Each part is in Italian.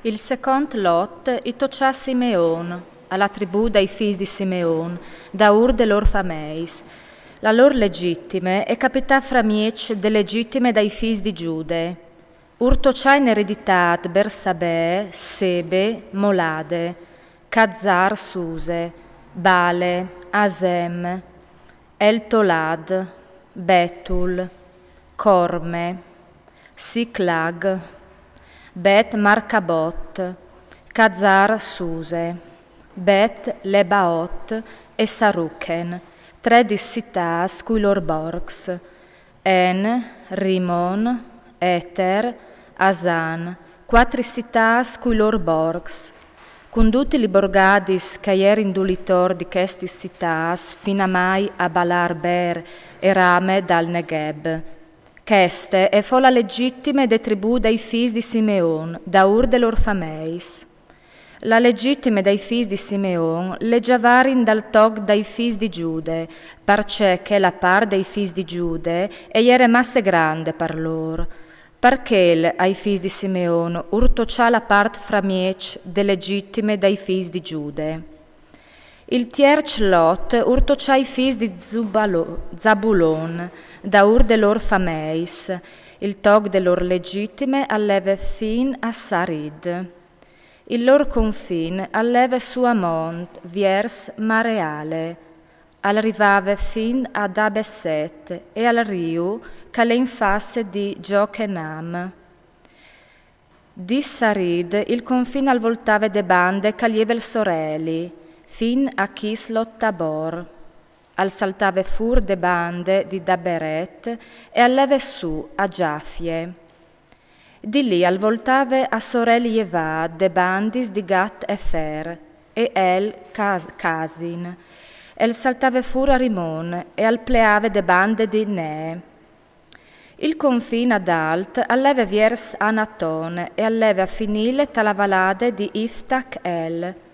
Il second lot itocià Simeon, alla tribù dei figli di Simeon, da ur de lor fameis. La lor legittime e capità framiec de legittime dai figli di Giude. Ur tocià in ereditat Bersabè, Sebe, Molade, Kazar Suse, Bale, Asem, El Tolad, Betul, Corme, Siclag, Bet Marcabot, Kazar Suse, Bet Lebaot e Saruchen, tre cittàs cui lor borgs, En, Rimon, Eter, Asan, quattro cittàs cui lor borgs, conduti li borgadis che ieri indulitor di questi cittàs fino mai a Balar Ber e Rame dal Negeb. Queste e fola legittime de tribù dei figli di Simeon, da ur de lor fameis. La legittime dei figli di Simeon leggiavarin dal tog dai figli di Giude, perché che la par dei figli di Giude e iere masse grande per lor. Perché ai figli di Simeon urtocià la part framiec de legittime dai figli di Giude. Il tierc lot urtocià i figli di Zabulon, da ur de lor fameis, il tog de lor legittime alleve fin a Sarid. Il lor confin alleve su Amont, viers Mareale, arrivave fin ad Abesset e al riu che le infasse di Giokenam. Di Sarid il confine al voltave de bande che lieve il soreli, fin a Kislot Tabor. Al saltave fur de bande di Daberet e alleve su a Giafie. Di lì al voltave a soreli Yevad de bandis di Gat Efer e El Casin. El saltave fur a Rimon e al pleave de bande di Nee. Il confine ad alt alleve viers Anatone e alleve a finile tala valade di Iftach El.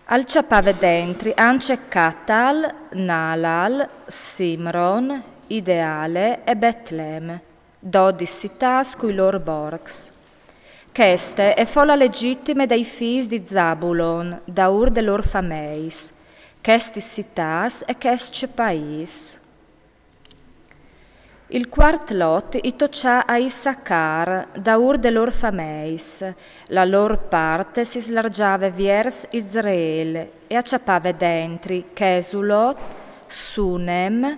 Al ciapave dentri ance Catal, Nalal, Simron, Ideale e Betlem, 12 cittàs cui lor borgs. Queste e fola legittime dei figli di Zabulon, da ur de lor fameis, questi cittàs e quest pais. Il quart lot itocià a Issachar, da ur de lor fameis. La lor parte si slargiave viers Israele e acciapave dentri Chesulot, Sunem,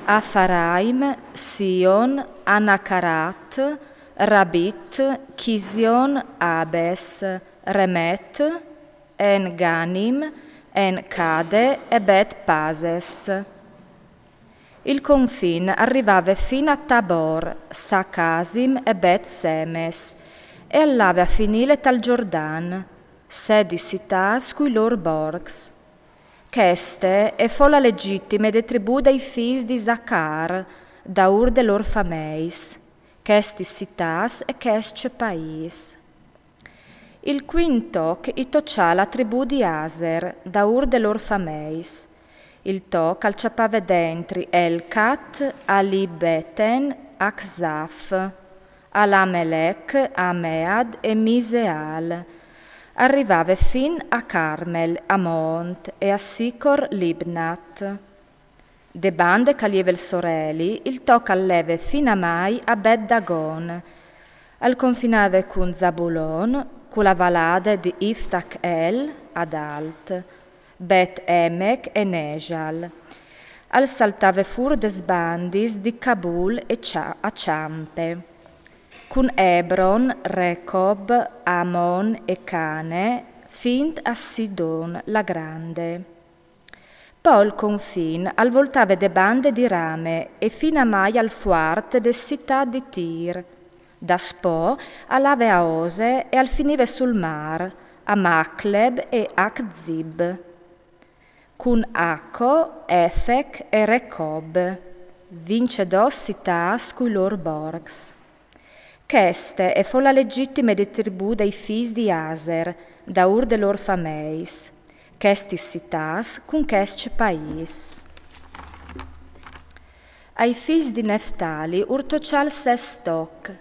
Afaraim, Sion, Anacarat, Rabit, Kision, Abes, Remet, En Ganim, En Cade e Bet Pases. Il confin arrivava fino a Tabor, Sacasim e Bet Semes e all'ave a finire tal Giordan, 16 cittàs cui lor borgs. Queste e fola legittime de tribù dei figli di Zaccar, da ur de lor fameis, questi cittàs e quest pais. Il quintoc itocià la tribù di Aser, da ur de lor fameis. Il toc al ciapave dentri Elcat, Ali Beten, Achzaf, Alamelech, Amead e Miseal. Arrivava fin a Carmel, a Mont e a Sicor Libnat. De bande che lieve il soreli, il toc alleve fin a mai a Bet Dagon. Al confinave con Zabulon, con la valade di Iftach El, ad alt. Bet Emek e Nejal. Al saltave fur des bandis di Kabul e a Ciampe. Con Hebron, Recob, Amon e Cane, fint a Sidon la grande. Poi il confin al voltave de bande di Rame e fin a mai al fuart de città di Tir. Da Spo all'ave a Ose e al finive sul mar, a Macleb e Akzib. Cun Acco, Efec e Recob, vince dos cittàs cui lor borgs. Queste e fola legittime de tribù dei figli di Aser, da ur de lor fameis, questi cittàs cun quest pais. Ai figli di Neftali urtocial Sestoc,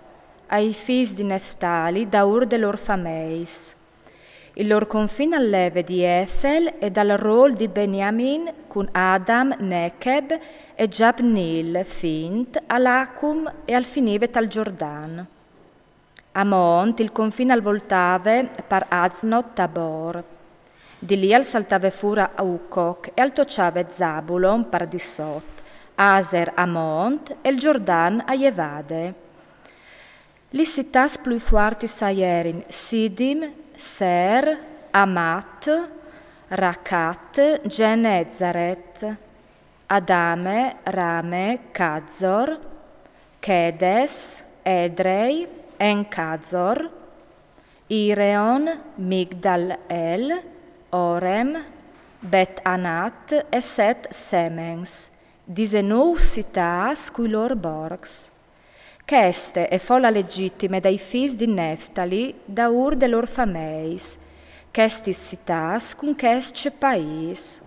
ai figli di Neftali da Ur de lor fameis. Il lor confine al leve di Efel e dal rol di Beniamin con Adam, Nekeb e Jabnil, Fint, all'Acum e al finivet al Giordan. A Mont il confine al voltave par Aznot Tabor. Di lì al saltave fura a Uccoc e al tociave Zabulon par di Sot, Aser a Mont e il Giordan a Jevade. Li cittàs più forti saierin Sidim, Ser, Amat, Racat, Genezaret, Adame, Rame, Cazor, Kedes, Edrei, Encazor, Ireon, Migdal-El, Orem, Bet-Anat e Set Semens, 19 cittàs cui lor borgs. Cheste e folla legittime dai figli di Neftali da Ur de lor fameis, chestis cittàs cun chestce pais.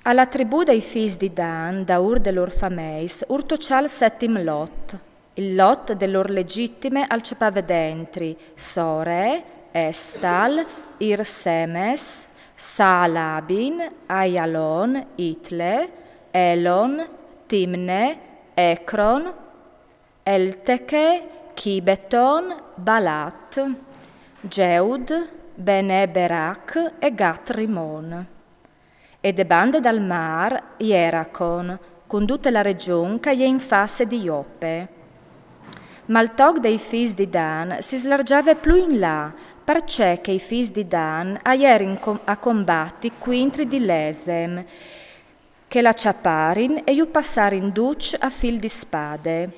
Alla tribù dei figli di Dan da Ur de lor fameis urtocial settim Lot, il Lot de lor legittime al cepave dentri, Sore, Estal, Irsemes, Saalabin, Ayalon, Itle, Elon, Timne, Ekron, Elteke, Kibeton, Balat, Geud, Bene Berak e Gat Rimon. E de bande dal mar, Ieracon, con tutta la regione che è in face di Ioppe. Ma il tog dei figli di Dan si slargiava più in là, perché che i figli di Dan aierin a combatti quintri di Lesem, che la ciaparin e iu passarin duc a fil di spade.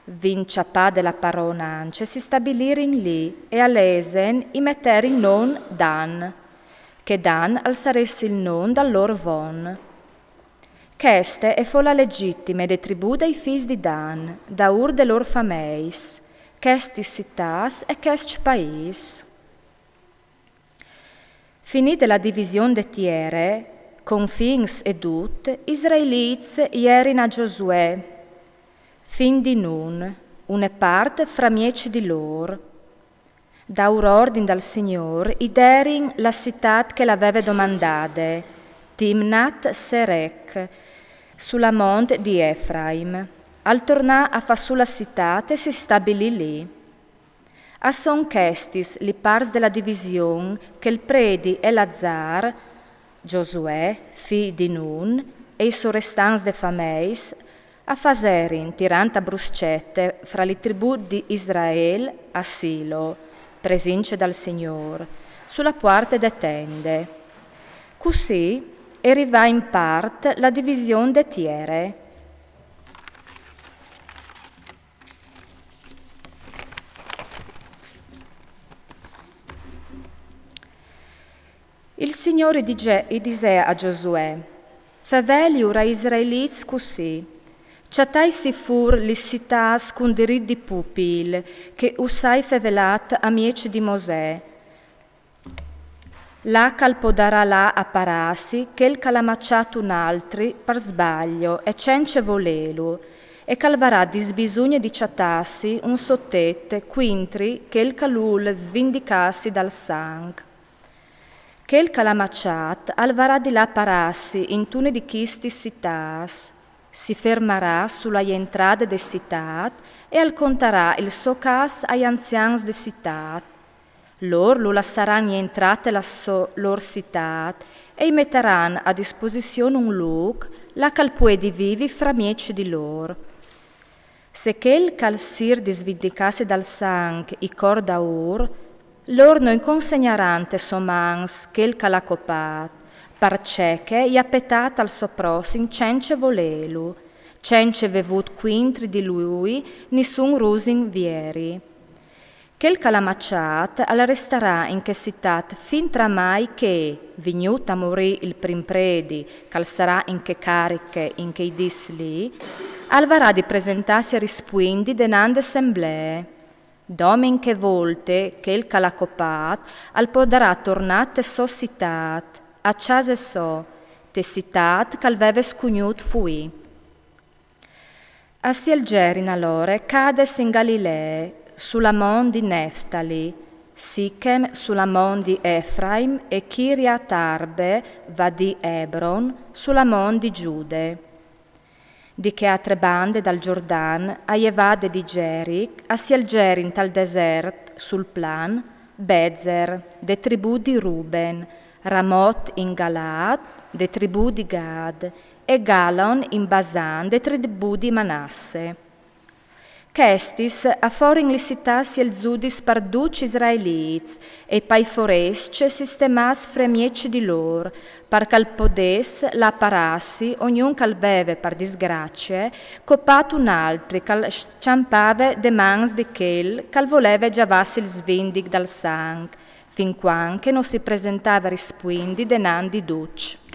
Vin ciapade la paronance si stabilirin lì e a Lesen i metterin non Dan, che Dan alzaressi il non dal lor von. Cheste e folla legittime de tribù dei figli di Dan, da Ur de lor fameis, chestis cittàs e chest pais. Finì della divisione de Tiere, con Fins ed Ut, Israeliz ierin a Giosuè, fin di Nun, une parte fra mieci di lor. Da ur ordin dal Signor, iderin la città che l'aveva domandade, Timnat Serec, sulla monte di Efraim. Al tornà a fa sulla città e si stabilì lì. A son chestis li pars della divisione che il predi Elazar, Giosuè, fi di Nun, e i sorestans de fameis, a faserin tiranta bruscette fra le tribù di Israel a Silo, presince dal Signor, sulla porta de tende. Così arriva in parte la divisione de Tiere. Il Signore disse a Giosuè, «Feveli ora Israelis così, ciatai si fur li cittàs con dirit di pupil, che usai fevelat a mieci di Mosè. La calpodarà là a parasi, che il calamacciato un altri per sbaglio, e cence volelu, e calvarà di sbisugne di ciatassi un sottette, quintri, che il calul svindicassi dal sang. Che il calamacciat alvarà di là parassi in tune di chisti cittàs, si fermarà sulla entrada de città e al contarà il socas ai anzians de città. Lor lo lasceranno entrate la lor città e metteranno a disposizione un luogo la cal puedi vivi fra mieci di lor. Se quel cal sir disvindicasse dal sang i cor da ur, lor non consegnerante somans quel cal accopat, parceche i appetat al soprosin cence volelu, cence vevut quintri di lui nissun rusin vieri. Quel calamacciat al resterà in che città fin tramai che, vignuta morì il prim predi, cal sarà in che cariche in che dis lì, alvarà di presentarsi a rispuindi denande assemblee. Domin che volte che il calacopat al podarà tornate so citat, a ciase so, te citat cal veve scugnut fui. Assielgerin allora cades in Galilee, sulla mon di Neftali, Sichem sulla mon di Efraim e Kiriat Arbe va di Hebron sulla mon di Giude. Di che altre bande dal Giordan, a Jevade di Geric, assielgerin tal desert sul plan, Bezer, de tribù di Ruben, Ramot in Galaad, de tribù di Gad, e Galon in Basan, de tribù di Manasse. Chestis a forin licitas il zudis parduc israeliz, e pai foresce sistemas fremiec di lor, par cal podes la parassi, ognun cal beve par disgrazie, copat un altri, cal sciampave de mans di chel, cal voleve giavassi il svindig dal sang, fin quanche non si presentava rispuindi de nan di duc.